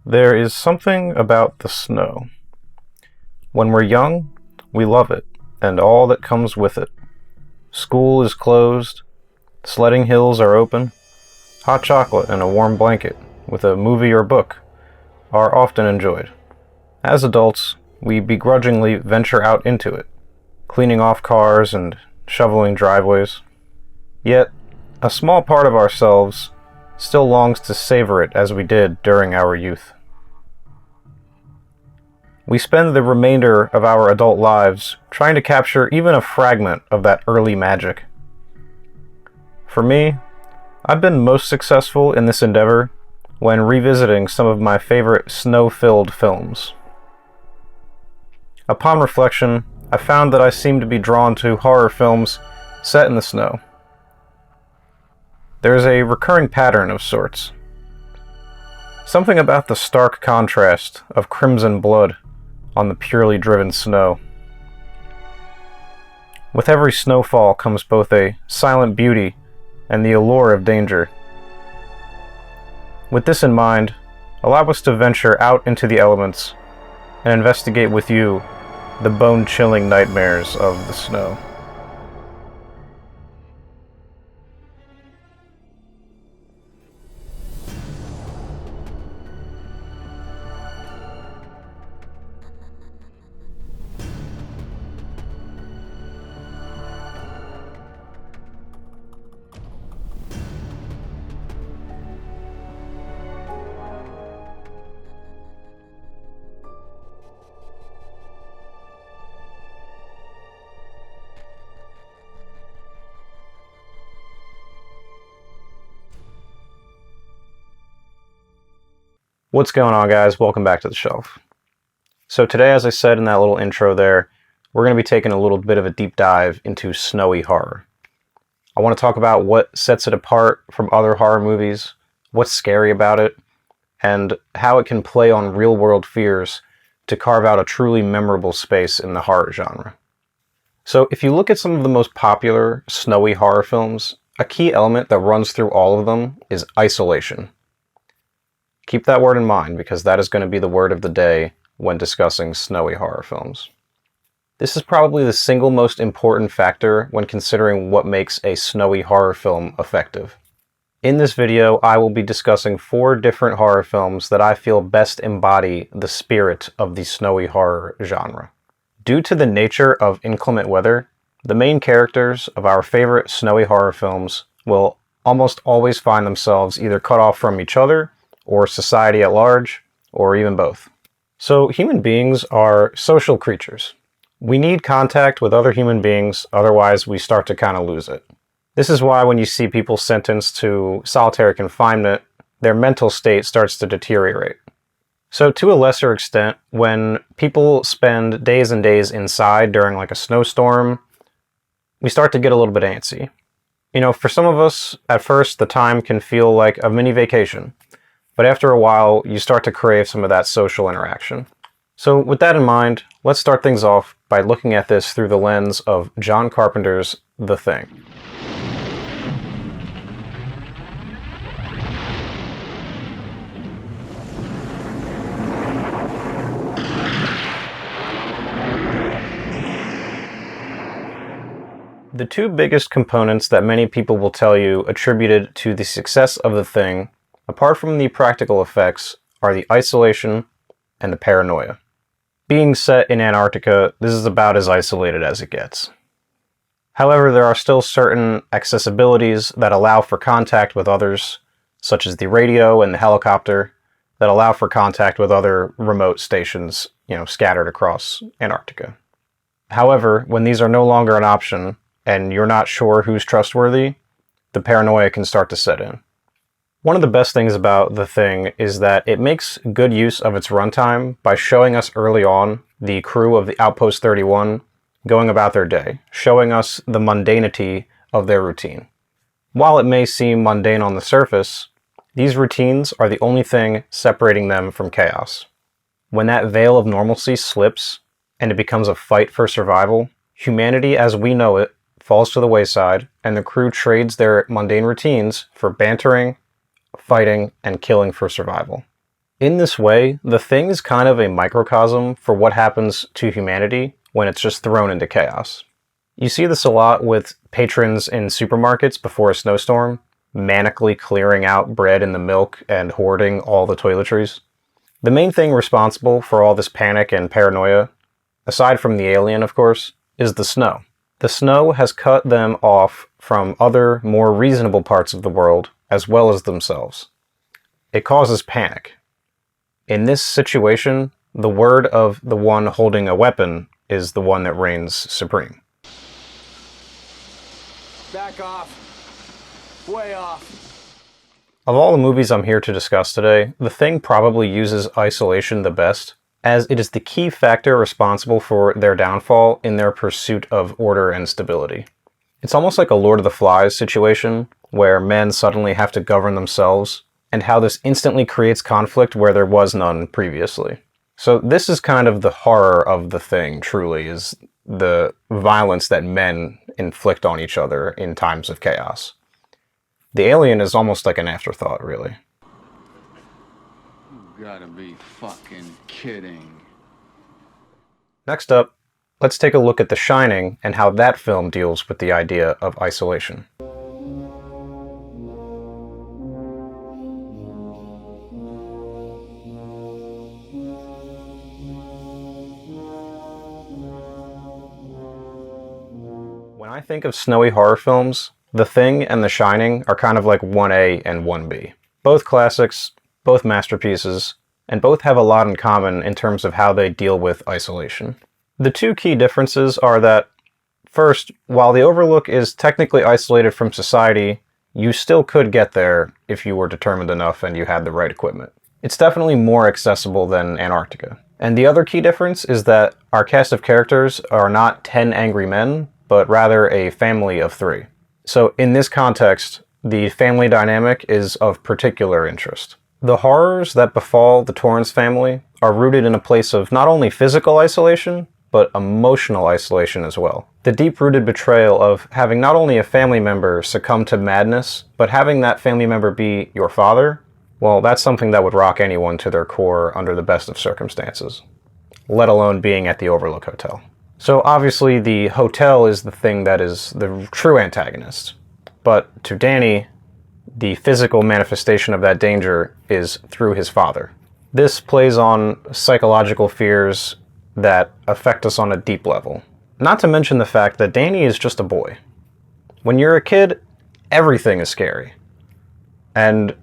There is something about the snow. When we're young, we love it, and all that comes with it. School is closed, sledding hills are open, hot chocolate and a warm blanket, with a movie or book, are often enjoyed. As adults, we begrudgingly venture out into it, cleaning off cars and shoveling driveways. Yet, a small part of ourselves still longs to savor it as we did during our youth. We spend the remainder of our adult lives trying to capture even a fragment of that early magic. For me, I've been most successful in this endeavor when revisiting some of my favorite snow-filled films. Upon reflection, I found that I seem to be drawn to horror films set in the snow. There's a recurring pattern of sorts. Something about the stark contrast of crimson blood on the purely driven snow. With every snowfall comes both a silent beauty and the allure of danger. With this in mind, allow us to venture out into the elements and investigate with you the bone-chilling nightmares of the snow. What's going on, guys? Welcome back to the shelf. So today, as I said in that little intro there, we're going to be taking a little bit of a deep dive into snowy horror. I want to talk about what sets it apart from other horror movies, what's scary about it, and how it can play on real-world fears to carve out a truly memorable space in the horror genre. So if you look at some of the most popular snowy horror films, a key element that runs through all of them is isolation. Keep that word in mind, because that is going to be the word of the day when discussing snowy horror films. This is probably the single most important factor when considering what makes a snowy horror film effective. In this video, I will be discussing 4 different horror films that I feel best embody the spirit of the snowy horror genre. Due to the nature of inclement weather, the main characters of our favorite snowy horror films will almost always find themselves either cut off from each other, or society at large, or even both. So human beings are social creatures. We need contact with other human beings, otherwise we start to kind of lose it. This is why when you see people sentenced to solitary confinement, their mental state starts to deteriorate. So to a lesser extent, when people spend days and days inside during like a snowstorm, we start to get a little bit antsy. You know, for some of us, at first the time can feel like a mini vacation. But after a while, you start to crave some of that social interaction. So with that in mind, let's start things off by looking at this through the lens of John Carpenter's The Thing. The 2 biggest components that many people will tell you attributed to the success of The Thing, apart from the practical effects, are the isolation and the paranoia. Being set in Antarctica, this is about as isolated as it gets. However, there are still certain accessibilities that allow for contact with others, such as the radio and the helicopter, that allow for contact with other remote stations, scattered across Antarctica. However, when these are no longer an option, and you're not sure who's trustworthy, the paranoia can start to set in. One of the best things about The Thing is that it makes good use of its runtime by showing us early on the crew of the Outpost 31 going about their day, showing us the mundanity of their routine. While it may seem mundane on the surface, these routines are the only thing separating them from chaos. When that veil of normalcy slips and it becomes a fight for survival, humanity as we know it falls to the wayside, and the crew trades their mundane routines for bantering, fighting, and killing for survival. In this way, The Thing is kind of a microcosm for what happens to humanity when it's just thrown into chaos. You see this a lot with patrons in supermarkets before a snowstorm, manically clearing out bread and the milk and hoarding all the toiletries. The main thing responsible for all this panic and paranoia, aside from the alien of course, is the snow. The snow has cut them off from other, more reasonable parts of the world, as well as themselves. It causes panic. In this situation, the word of the one holding a weapon is the one that reigns supreme. Back off. Way off. Of all the movies I'm here to discuss today, The Thing probably uses isolation the best, as it is the key factor responsible for their downfall in their pursuit of order and stability. It's almost like a Lord of the Flies situation, where men suddenly have to govern themselves, and how this instantly creates conflict where there was none previously. So this is kind of the horror of The Thing, truly, is the violence that men inflict on each other in times of chaos. The alien is almost like an afterthought, really. You gotta be fucking kidding. Next up, let's take a look at The Shining and how that film deals with the idea of isolation. When I think of snowy horror films, The Thing and The Shining are kind of like 1A and 1B. Both classics, both masterpieces, and both have a lot in common in terms of how they deal with isolation. The two key differences are that, first, while the Overlook is technically isolated from society, you still could get there if you were determined enough and you had the right equipment. It's definitely more accessible than Antarctica. And the other key difference is that our cast of characters are not 10 angry men, but rather a family of 3. So in this context, the family dynamic is of particular interest. The horrors that befall the Torrance family are rooted in a place of not only physical isolation, but emotional isolation as well. The deep-rooted betrayal of having not only a family member succumb to madness, but having that family member be your father, well, that's something that would rock anyone to their core under the best of circumstances, let alone being at the Overlook Hotel. So obviously the hotel is the thing that is the true antagonist, but to Danny, the physical manifestation of that danger is through his father. This plays on psychological fears that affect us on a deep level. Not to mention the fact that Danny is just a boy. When you're a kid, everything is scary. And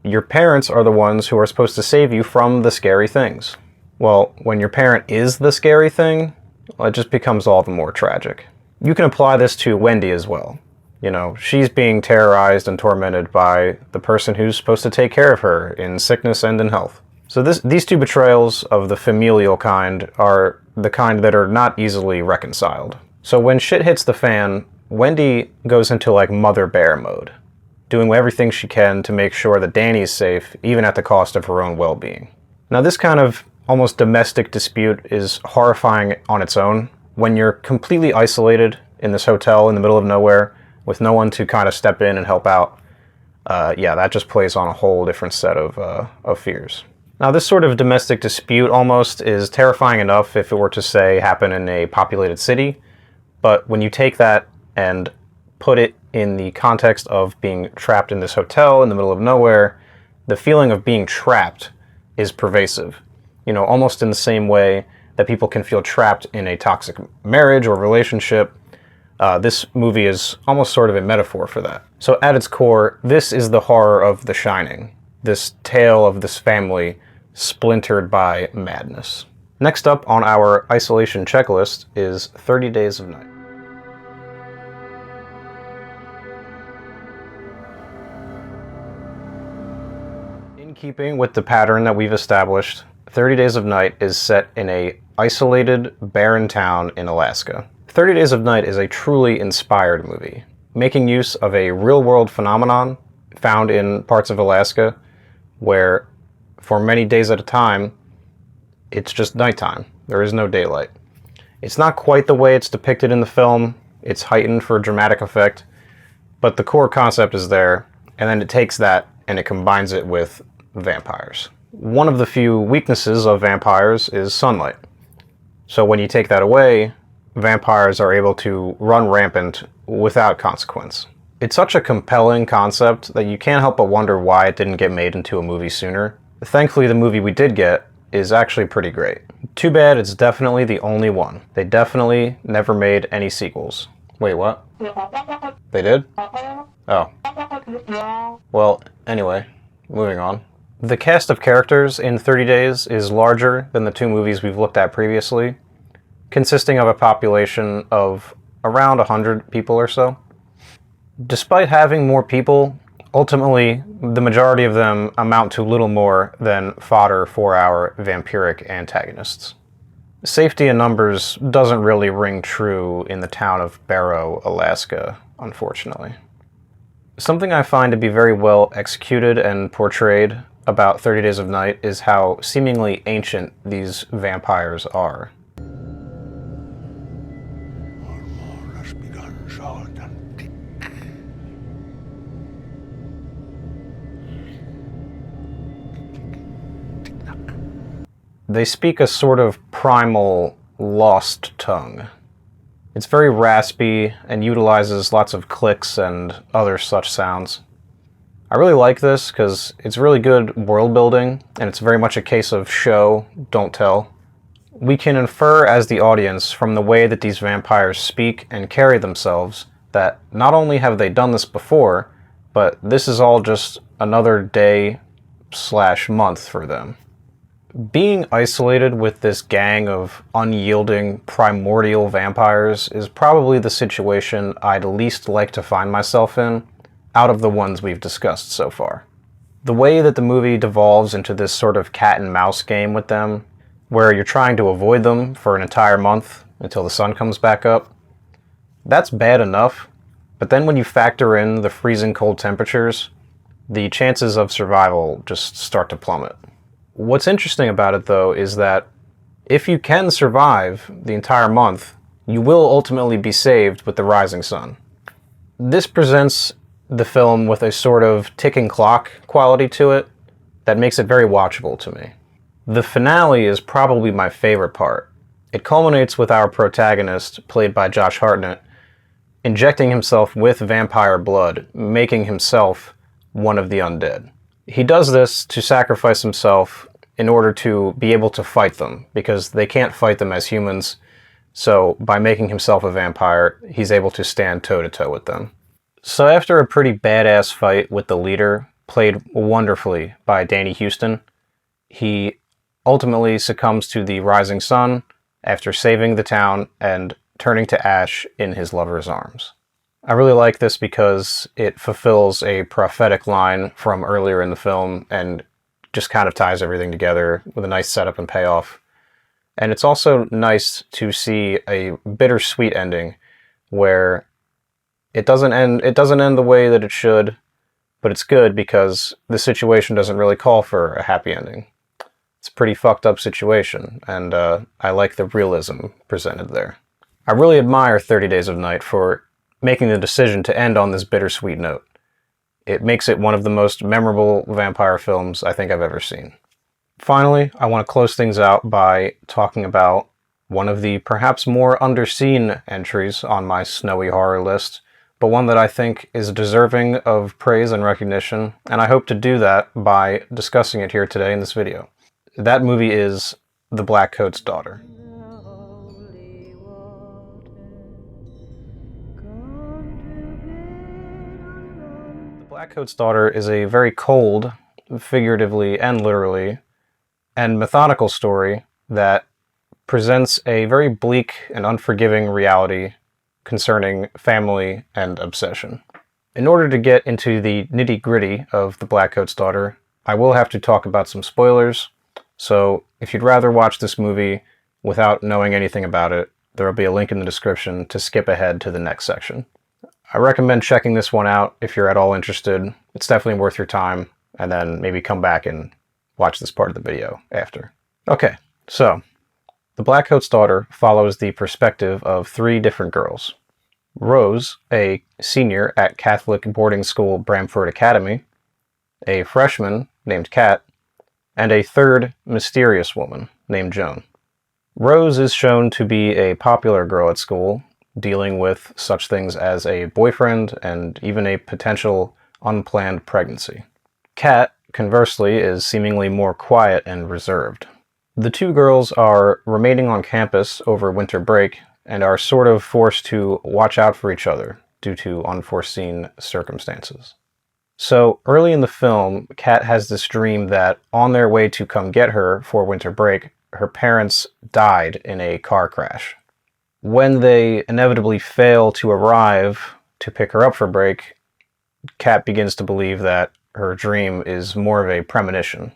your parents are the ones who are supposed to save you from the scary things. Well, when your parent is the scary thing, it just becomes all the more tragic. You can apply this to Wendy as well. You know, she's being terrorized and tormented by the person who's supposed to take care of her in sickness and in health. So these two betrayals of the familial kind are the kind that are not easily reconciled. So when shit hits the fan, Wendy goes into like Mother Bear mode, doing everything she can to make sure that Danny's safe, even at the cost of her own well-being. Now this kind of almost domestic dispute is horrifying on its own. When you're completely isolated in this hotel in the middle of nowhere, with no one to kind of step in and help out, yeah, that just plays on a whole different set of fears. Now this sort of domestic dispute almost is terrifying enough if it were to, say, happen in a populated city, but when you take that and put it in the context of being trapped in this hotel in the middle of nowhere, the feeling of being trapped is pervasive. You know, almost in the same way that people can feel trapped in a toxic marriage or relationship, this movie is almost sort of a metaphor for that. So at its core, this is the horror of The Shining, this tale of this family splintered by madness. Next up on our isolation checklist is 30 Days of Night. In keeping with the pattern that we've established, 30 Days of Night is set in a isolated, barren town in Alaska. 30 Days of Night is a truly inspired movie, making use of a real-world phenomenon found in parts of Alaska where, for many days at a time, it's just nighttime. There is no daylight. It's not quite the way it's depicted in the film. It's heightened for dramatic effect, but the core concept is there, and then it takes that and it combines it with vampires. One of the few weaknesses of vampires is sunlight. So when you take that away, vampires are able to run rampant without consequence. It's such a compelling concept that you can't help but wonder why it didn't get made into a movie sooner. Thankfully, the movie we did get is actually pretty great. Too bad it's definitely the only one. They definitely never made any sequels. Wait, what? They did? Oh. Well, anyway, moving on. The cast of characters in 30 Days is larger than the two movies we've looked at previously, consisting of a population of around 100 people or so. Despite having more people, ultimately, the majority of them amount to little more than fodder for our vampiric antagonists. Safety in numbers doesn't really ring true in the town of Barrow, Alaska, unfortunately. Something I find to be very well executed and portrayed about 30 Days of Night is how seemingly ancient these vampires are. They speak a sort of primal, lost tongue. It's very raspy and utilizes lots of clicks and other such sounds. I really like this because it's really good world building, and it's very much a case of show, don't tell. We can infer as the audience from the way that these vampires speak and carry themselves that not only have they done this before, but this is all just another day/month for them. Being isolated with this gang of unyielding, primordial vampires is probably the situation I'd least like to find myself in, out of the ones we've discussed so far. The way that the movie devolves into this sort of cat and mouse game with them, where you're trying to avoid them for an entire month until the sun comes back up, that's bad enough, but then when you factor in the freezing cold temperatures, the chances of survival just start to plummet. What's interesting about it, though, is that if you can survive the entire month, you will ultimately be saved with the rising sun. This presents the film with a sort of ticking clock quality to it that makes it very watchable to me. The finale is probably my favorite part. It culminates with our protagonist, played by Josh Hartnett, injecting himself with vampire blood, making himself one of the undead. He does this to sacrifice himself in order to be able to fight them, because they can't fight them as humans, so by making himself a vampire, he's able to stand toe-to-toe with them. So after a pretty badass fight with the leader, played wonderfully by Danny Huston, he ultimately succumbs to the rising sun after saving the town and turning to ash in his lover's arms. I really like this because it fulfills a prophetic line from earlier in the film and just kind of ties everything together with a nice setup and payoff. And it's also nice to see a bittersweet ending where it doesn't end the way that it should, but it's good because the situation doesn't really call for a happy ending. It's a pretty fucked up situation, and I like the realism presented there. I really admire 30 Days of Night for making the decision to end on this bittersweet note. It makes it one of the most memorable vampire films I think I've ever seen. Finally, I want to close things out by talking about one of the perhaps more underseen entries on my snowy horror list, but one that I think is deserving of praise and recognition, and I hope to do that by discussing it here today in this video. That movie is The Blackcoat's Daughter. Blackcoat's Daughter is a very cold, figuratively and literally, and methodical story that presents a very bleak and unforgiving reality concerning family and obsession. In order to get into the nitty-gritty of The Blackcoat's Daughter, I will have to talk about some spoilers, so if you'd rather watch this movie without knowing anything about it, there will be a link in the description to skip ahead to the next section. I recommend checking this one out if you're at all interested. It's definitely worth your time, and then maybe come back and watch this part of the video after. Okay, so The Blackcoat's Daughter follows the perspective of three different girls. Rose, a senior at Catholic boarding school Bramford Academy, a freshman named Kat, and a third mysterious woman named Joan. Rose is shown to be a popular girl at school, dealing with such things as a boyfriend and even a potential unplanned pregnancy. Kat, conversely, is seemingly more quiet and reserved. The two girls are remaining on campus over winter break and are sort of forced to watch out for each other due to unforeseen circumstances. So early in the film, Kat has this dream that on their way to come get her for winter break, her parents died in a car crash. When they inevitably fail to arrive to pick her up for break, Kat begins to believe that her dream is more of a premonition.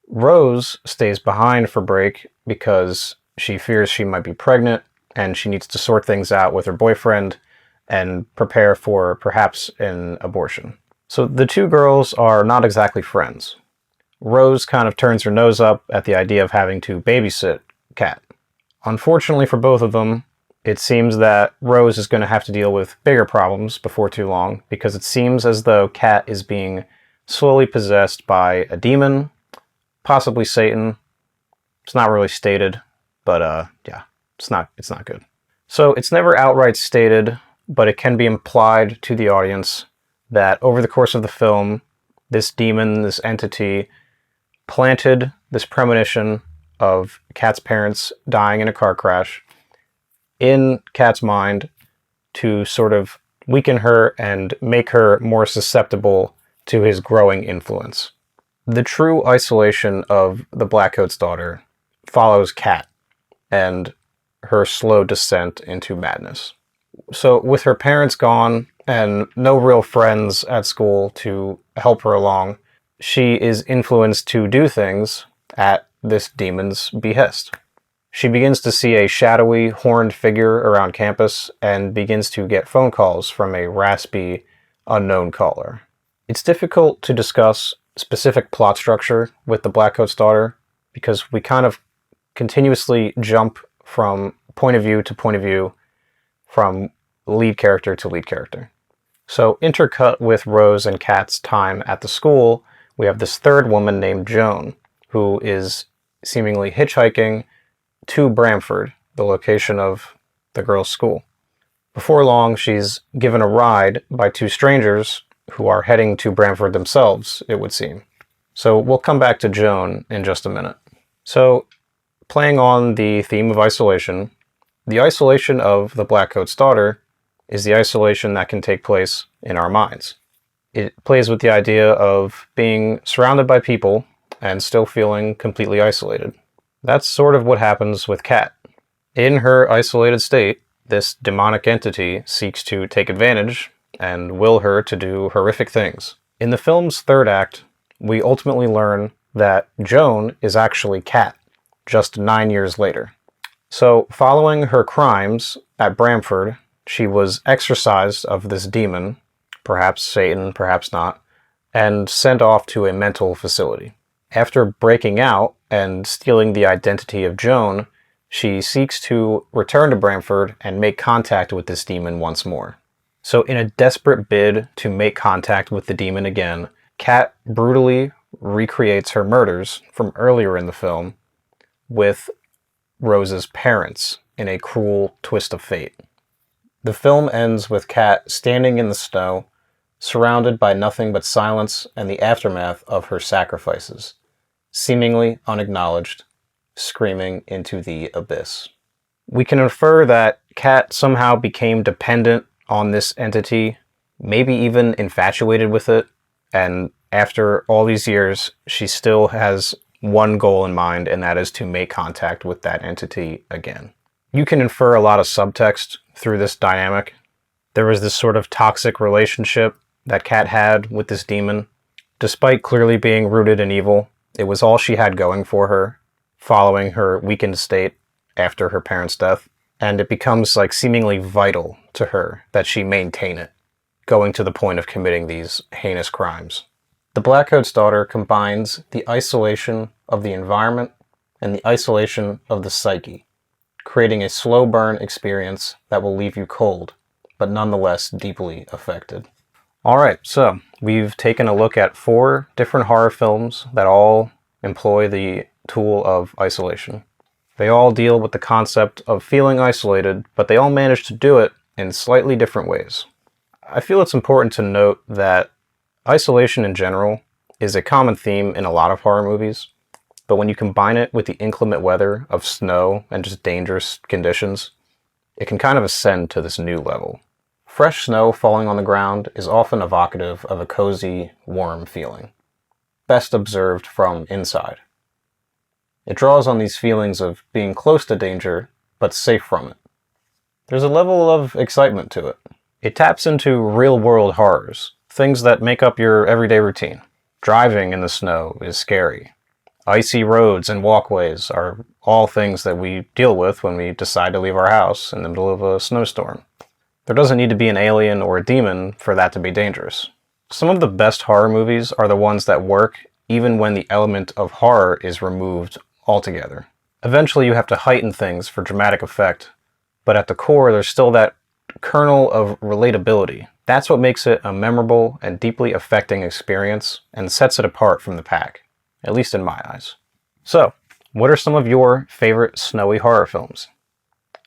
Rose stays behind for break because she fears she might be pregnant and she needs to sort things out with her boyfriend and prepare for perhaps an abortion. So the two girls are not exactly friends. Rose kind of turns her nose up at the idea of having to babysit Kat. Unfortunately for both of them, it seems that Rose is going to have to deal with bigger problems before too long, because it seems as though Kat is being slowly possessed by a demon, possibly Satan. It's not really stated, but yeah, it's not good. So it's never outright stated, but it can be implied to the audience that over the course of the film, this demon, this entity, planted this premonition of Kat's parents dying in a car crash in Kat's mind to sort of weaken her and make her more susceptible to his growing influence. The true isolation of the Blackcoat's daughter follows Kat and her slow descent into madness. So with her parents gone and no real friends at school to help her along, she is influenced to do things at this demon's behest. She begins to see a shadowy, horned figure around campus and begins to get phone calls from a raspy, unknown caller. It's difficult to discuss specific plot structure with the Blackcoat's daughter because we kind of continuously jump from point of view to point of view, from lead character to lead character. So intercut with Rose and Kat's time at the school, we have this third woman named Joan, who is seemingly hitchhiking to Bramford, the location of the girls' school. Before long, she's given a ride by two strangers who are heading to Bramford themselves, it would seem. So we'll come back to Joan in just a minute. So, playing on the theme of isolation, the isolation of the Blackcoat's daughter is the isolation that can take place in our minds. It plays with the idea of being surrounded by people and still feeling completely isolated. That's sort of what happens with Kat. In her isolated state, this demonic entity seeks to take advantage and will her to do horrific things. In the film's third act, we ultimately learn that Joan is actually Kat, just 9 years later. So, following her crimes at Bramford, she was exorcised of this demon, perhaps Satan, perhaps not, and sent off to a mental facility. After breaking out and stealing the identity of Joan, she seeks to return to Bramford and make contact with this demon once more. So in a desperate bid to make contact with the demon again, Kat brutally recreates her murders from earlier in the film with Rose's parents in a cruel twist of fate. The film ends with Kat standing in the snow, surrounded by nothing but silence and the aftermath of her sacrifices, seemingly unacknowledged, screaming into the abyss. We can infer that Kat somehow became dependent on this entity, maybe even infatuated with it, and after all these years, she still has one goal in mind, and that is to make contact with that entity again. You can infer a lot of subtext through this dynamic. There was this sort of toxic relationship that Kat had with this demon. Despite clearly being rooted in evil, it was all she had going for her, following her weakened state after her parents' death, and it becomes like seemingly vital to her that she maintain it, going to the point of committing these heinous crimes. The Blackcoat's daughter combines the isolation of the environment and the isolation of the psyche, creating a slow burn experience that will leave you cold, but nonetheless deeply affected. Alright, so we've taken a look at 4 different horror films that all employ the tool of isolation. They all deal with the concept of feeling isolated, but they all manage to do it in slightly different ways. I feel it's important to note that isolation in general is a common theme in a lot of horror movies, but when you combine it with the inclement weather of snow and just dangerous conditions, it can kind of ascend to this new level. Fresh snow falling on the ground is often evocative of a cozy, warm feeling, best observed from inside. It draws on these feelings of being close to danger, but safe from it. There's a level of excitement to it. It taps into real-world horrors, things that make up your everyday routine. Driving in the snow is scary. Icy roads and walkways are all things that we deal with when we decide to leave our house in the middle of a snowstorm. There doesn't need to be an alien or a demon for that to be dangerous. Some of the best horror movies are the ones that work even when the element of horror is removed altogether. Eventually you have to heighten things for dramatic effect, but at the core there's still that kernel of relatability. That's what makes it a memorable and deeply affecting experience and sets it apart from the pack, at least in my eyes. So, what are some of your favorite snowy horror films?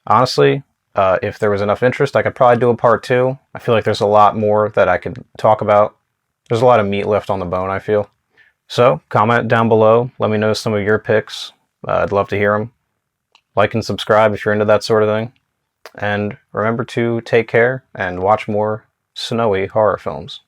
Honestly, if there was enough interest, I could probably do a part 2. I feel like there's a lot more that I could talk about. There's a lot of meat left on the bone, I feel. So, comment down below. Let me know some of your picks. I'd love to hear them. Like and subscribe if you're into that sort of thing. And remember to take care and watch more snowy horror films.